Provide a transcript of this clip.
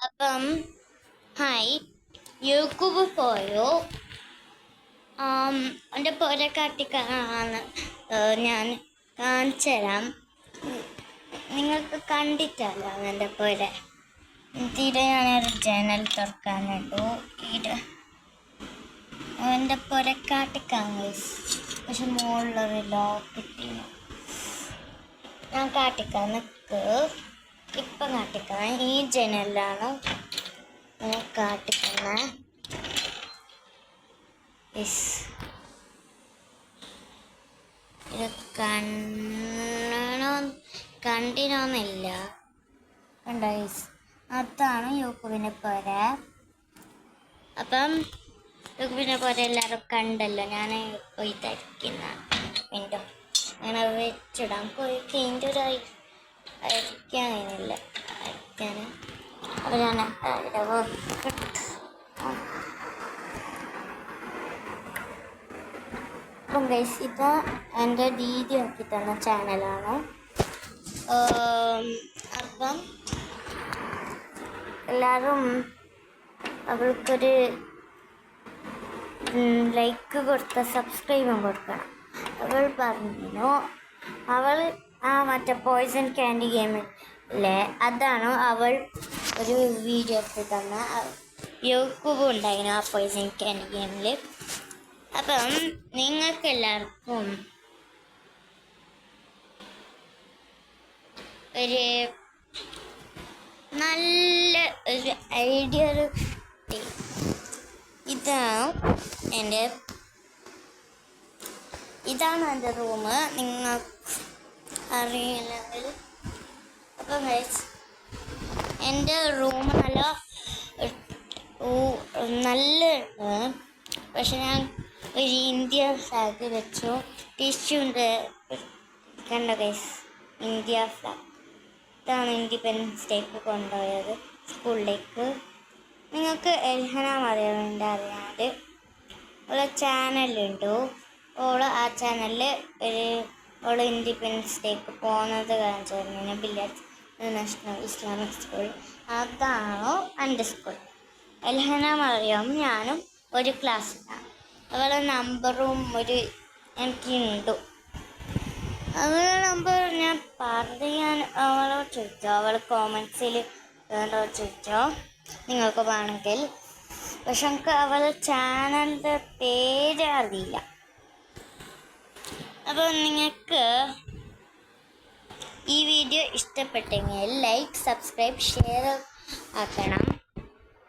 അപ്പം hi YouTube പോയോ എൻ്റെ പോലെ കാട്ടിക്കാണ് ഞാൻ കാണിച്ചു തരാം. നിങ്ങൾക്ക് കണ്ടിട്ടല്ലോ എൻ്റെ പോലെ തീരെ ഞാനൊരു ജനൽ തുറക്കാനുണ്ടു എൻ്റെ പോലെ കാട്ടിക്കാണ്. പക്ഷെ മുകളിലൊരു ലോക്ക് കിട്ടി. ഞാൻ കാട്ടിക്കാൻ നിൽക്ക് ഇപ്പം കാട്ടിക്കാൻ ഈ ജനലിലാണ് കാട്ടിക്കുന്ന. ഇത് കണ്ടിനോന്നില്ല കണ്ടോ? അതാണ് യൂട്യൂബിനെ പോലെ. അപ്പം യൂട്യൂബിനെ പോലെ എല്ലാവരും കണ്ടല്ലോ. ഞാൻ പോയി തയ്ക്കുന്ന വീണ്ടും അങ്ങനെ വെച്ചിടാൻ പോയി കഴിഞ്ഞ ഒരു അയക്കാൻ കഴിയുന്നില്ല അയക്കാൻ. അപ്പോൾ ഞാൻ അപ്പം ഗൈസ് ഇത് എൻ്റെ ദീദി ആക്കി തന്ന ചാനലാണ്. അപ്പം എല്ലാവരും അവൾക്കൊരു ലൈക്ക് കൊടുത്ത സബ്സ്ക്രൈബും കൊടുക്കണം. അവൾ പറഞ്ഞു അവൾ മറ്റേ പോയ്സൺ ക്യാൻഡി ഗെയിമില്ലേ അതാണ് അവൾ ഒരു വീഡിയോ എടുത്ത് തന്ന. യൂട്യൂബ് ഉണ്ടായിരുന്നു ആ പോയ്സൺ ക്യാൻഡി ഗെയിമിൽ. അപ്പം നിങ്ങൾക്കെല്ലാവർക്കും ഒരു നല്ല ഒരു ഐഡിയ ഇതാണ് എൻ്റെ റൂം. നിങ്ങൾക്ക് അറിയില്ലെങ്കിൽ അപ്പം എൻ്റെ റൂം നല്ല പക്ഷെ ഞാൻ ഒരു ഇന്ത്യ ഫ്ലാഗ് വെച്ചു. ടിഷ്യൂൻ്റെ കണ്ട ഗൈസ് ഇന്ത്യ ഫ്ലാഗ്. ഇതാണ് ഇൻഡിപെൻഡൻസ് ഡേക്ക് കൊണ്ടുപോയത് സ്കൂളിലേക്ക്. നിങ്ങൾക്ക് എൽഹന മറിയാമിൻ്റെ അറിയാണ്ട് ഓളെ ചാനലുണ്ട്. ആ ചാനലിൽ ഓള് ഇൻഡിപെൻഡൻസ് ഡേക്ക് പോകുന്നത് കാണിച്ചു ബില്ലേജ് നാഷണൽ ഇസ്ലാമിക് സ്കൂൾ. അതാണോ എൻ്റെ സ്കൂൾ. എൽഹന മറിയാം ഞാനും ഒരു ക്ലാസ്സിലാണ്. അവളുടെ നമ്പറും എനിക്കുണ്ട്. അവളുടെ നമ്പർ ഞാൻ പറയാൻ അവളോട് ചോദിച്ചോ. അവൾ കോമൻസിൽ ചോദിച്ചോ നിങ്ങൾക്ക് വേണമെങ്കിൽ. പക്ഷെ നമുക്ക് അവളുടെ ചാനലിൻ്റെ പേര് അറിയില്ല. അപ്പോൾ നിങ്ങൾക്ക് ഈ വീഡിയോ ഇഷ്ടപ്പെട്ടെങ്കിൽ ലൈക്ക് സബ്സ്ക്രൈബ് ഷെയർ ആക്കണം.